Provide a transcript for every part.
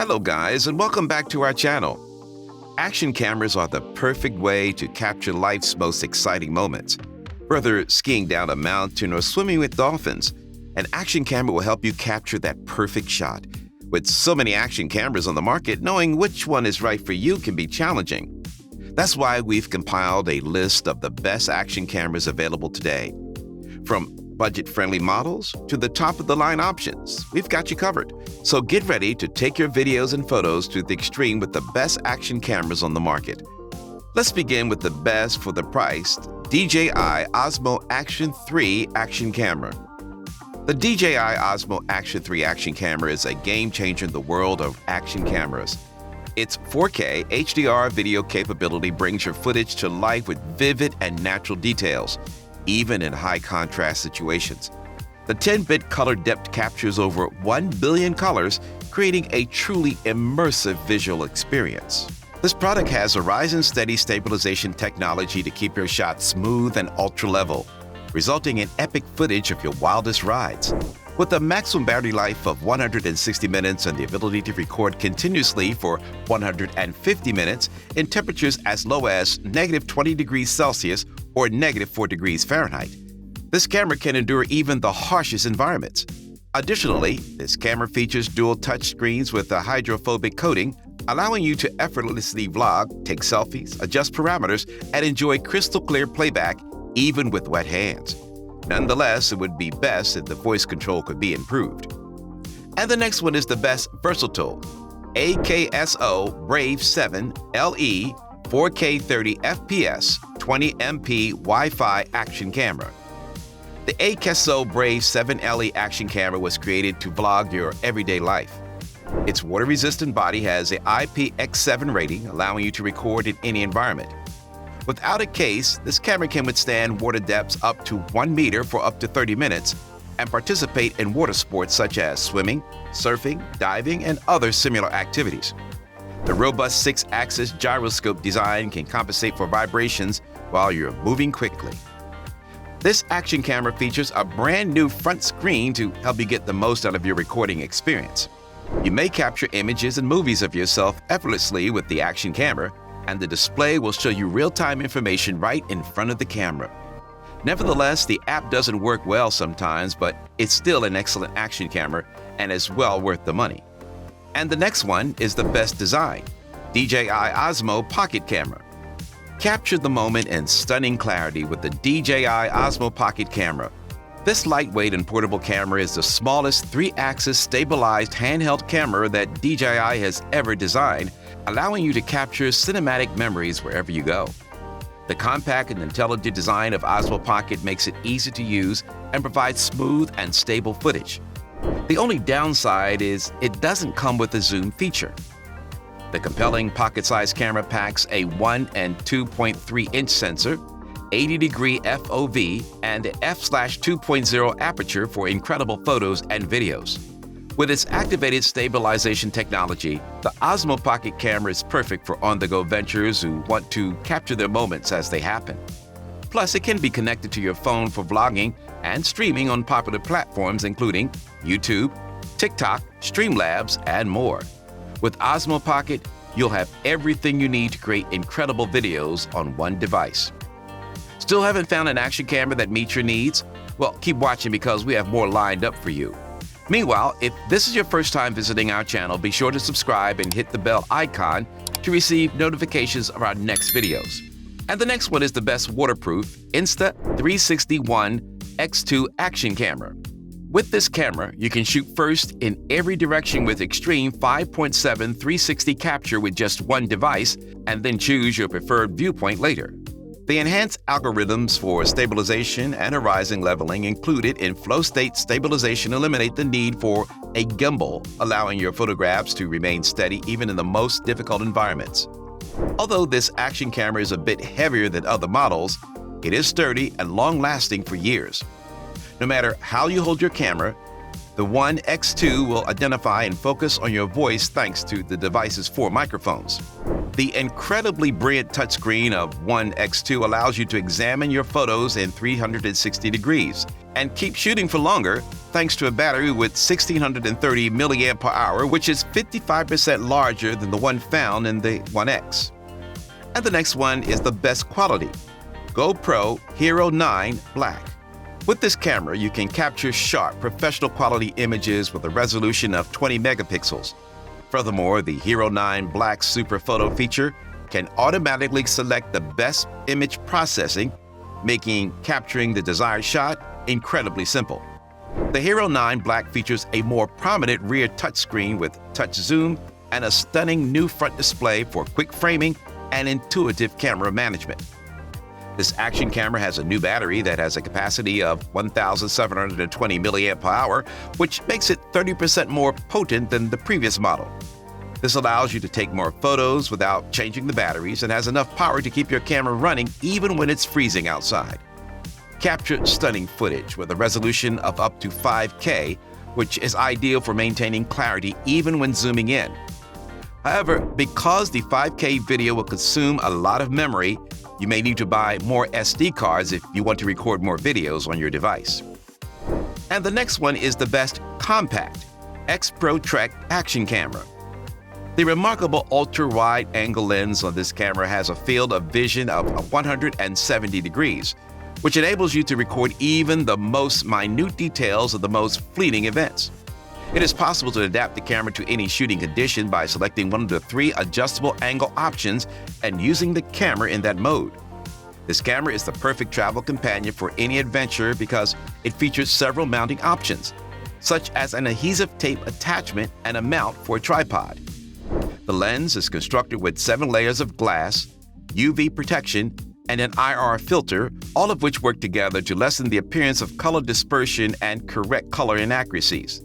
Hello guys, and welcome back to our channel. Action cameras are the perfect way to capture life's most exciting moments. Whether skiing down a mountain or swimming with dolphins, an action camera will help you capture that perfect shot. With so many action cameras on the market, knowing which one is right for you can be challenging. That's why we've compiled a list of the best action cameras available today. From budget-friendly models to the top-of-the-line options, we've got you covered. So get ready to take your videos and photos to the extreme with the best action cameras on the market. Let's begin with the best for the price, DJI Osmo Action 3 action camera. The DJI Osmo Action 3 action camera is a game-changer in the world of action cameras. Its 4K HDR video capability brings your footage to life with vivid and natural details, even in high-contrast situations. The 10-bit color depth captures over 1 billion colors, creating a truly immersive visual experience. This product has Horizon Steady stabilization technology to keep your shots smooth and ultra-level, resulting in epic footage of your wildest rides. With a maximum battery life of 160 minutes and the ability to record continuously for 150 minutes in temperatures as low as -20 degrees Celsius or -4 degrees Fahrenheit, this camera can endure even the harshest environments. Additionally, this camera features dual touchscreens with a hydrophobic coating, allowing you to effortlessly vlog, take selfies, adjust parameters, and enjoy crystal-clear playback even with wet hands. Nonetheless, it would be best if the voice control could be improved. And the next one is the best versatile AKSO Brave 7 LE 4K 30 FPS 20 MP Wi-Fi action camera. The AKSO Brave 7 LE action camera was created to vlog your everyday life. Its water-resistant body has an IPX7 rating, allowing you to record in any environment. Without a case, this camera can withstand water depths up to 1 meter for up to 30 minutes and participate in water sports such as swimming, surfing, diving, and other similar activities. The robust 6-axis gyroscope design can compensate for vibrations while you're moving quickly. This action camera features a brand new front screen to help you get the most out of your recording experience. You may capture images and movies of yourself effortlessly with the action camera, and the display will show you real-time information right in front of the camera. Nevertheless, the app doesn't work well sometimes, but it's still an excellent action camera and is well worth the money. And the next one is the best design, DJI Osmo Pocket Camera. Capture the moment in stunning clarity with the DJI Osmo Pocket Camera. This lightweight and portable camera is the smallest 3-axis stabilized handheld camera that DJI has ever designed, allowing you to capture cinematic memories wherever you go. The compact and intelligent design of Osmo Pocket makes it easy to use and provides smooth and stable footage. The only downside is it doesn't come with a zoom feature. The compelling pocket-sized camera packs a 1 and 2.3-inch sensor, 80-degree FOV, and an f/2.0 aperture for incredible photos and videos. With its activated stabilization technology, the Osmo Pocket camera is perfect for on-the-go ventures who want to capture their moments as they happen. Plus, it can be connected to your phone for vlogging and streaming on popular platforms including YouTube, TikTok, Streamlabs, and more. With Osmo Pocket, you'll have everything you need to create incredible videos on one device. Still haven't found an action camera that meets your needs? Well, keep watching because we have more lined up for you. Meanwhile, if this is your first time visiting our channel, be sure to subscribe and hit the bell icon to receive notifications of our next videos. And the next one is the best waterproof Insta360 ONE X2 action camera. With this camera, you can shoot first in every direction with extreme 5.7 360 capture with just one device, and then choose your preferred viewpoint later. The enhanced algorithms for stabilization and horizon leveling included in flow state stabilization eliminate the need for a gimbal, allowing your photographs to remain steady even in the most difficult environments. Although this action camera is a bit heavier than other models, it is sturdy and long-lasting for years. No matter how you hold your camera, the ONE X2 will identify and focus on your voice thanks to the device's 4 microphones. The incredibly brilliant touchscreen of ONE X2 allows you to examine your photos in 360 degrees and keep shooting for longer thanks to a battery with 1630 milliamp per hour, which is 55% larger than the one found in the 1X. And the next one is the best quality, GoPro Hero 9 Black. With this camera, you can capture sharp, professional quality images with a resolution of 20 megapixels. Furthermore, the Hero 9 Black Super Photo feature can automatically select the best image processing, making capturing the desired shot incredibly simple. The Hero 9 Black features a more prominent rear touchscreen with touch zoom and a stunning new front display for quick framing and intuitive camera management. This action camera has a new battery that has a capacity of 1,720 milliamp per hour, which makes it 30% more potent than the previous model. This allows you to take more photos without changing the batteries and has enough power to keep your camera running even when it's freezing outside. Capture stunning footage with a resolution of up to 5K, which is ideal for maintaining clarity even when zooming in. However, because the 5K video will consume a lot of memory, you may need to buy more SD cards if you want to record more videos on your device. And the next one is the best compact X Pro Trek action camera. The remarkable ultra-wide angle lens on this camera has a field of vision of 170 degrees, which enables you to record even the most minute details of the most fleeting events. It is possible to adapt the camera to any shooting condition by selecting one of the 3 adjustable angle options and using the camera in that mode. This camera is the perfect travel companion for any adventure because it features several mounting options, such as an adhesive tape attachment and a mount for a tripod. The lens is constructed with 7 layers of glass, UV protection, and an IR filter, all of which work together to lessen the appearance of color dispersion and correct color inaccuracies.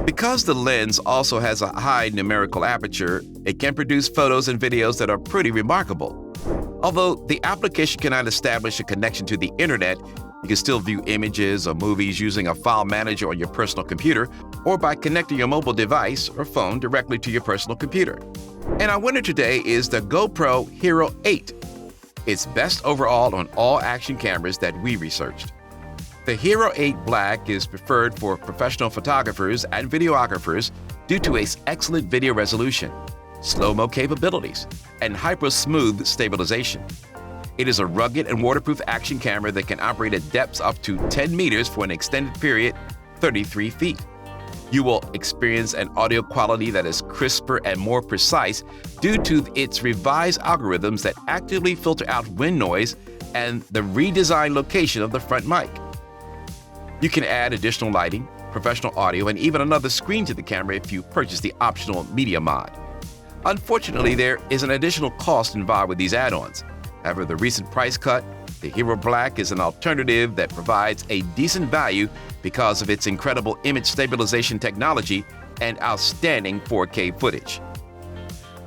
Because the lens also has a high numerical aperture, it can produce photos and videos that are pretty remarkable. Although the application cannot establish a connection to the internet, you can still view images or movies using a file manager on your personal computer or by connecting your mobile device or phone directly to your personal computer. And our winner today is the GoPro Hero 8. It's best overall on all action cameras that we researched. The Hero 8 Black is preferred for professional photographers and videographers due to its excellent video resolution, slow-mo capabilities, and hyper-smooth stabilization. It is a rugged and waterproof action camera that can operate at depths up to 10 meters for an extended period, 33 feet. You will experience an audio quality that is crisper and more precise due to its revised algorithms that actively filter out wind noise and the redesigned location of the front mic. You can add additional lighting, professional audio, and even another screen to the camera if you purchase the optional media mod. Unfortunately, there is an additional cost involved with these add-ons. However, the recent price cut, the Hero Black is an alternative that provides a decent value because of its incredible image stabilization technology and outstanding 4K footage.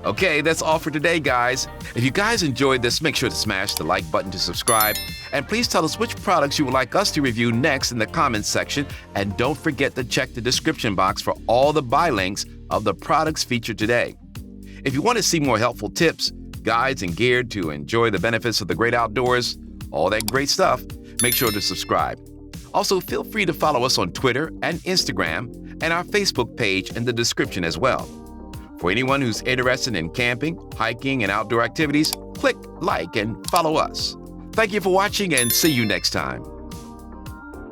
Okay, that's all for today, guys. If you guys enjoyed this, make sure to smash the like button to subscribe. And please tell us which products you would like us to review next in the comments section. And don't forget to check the description box for all the buy links of the products featured today. If you want to see more helpful tips, guides, and gear to enjoy the benefits of the great outdoors, all that great stuff, make sure to subscribe. Also, feel free to follow us on Twitter and Instagram and our Facebook page in the description as well. For anyone who's interested in camping, hiking, and outdoor activities, click like and follow us. Thank you for watching and see you next time.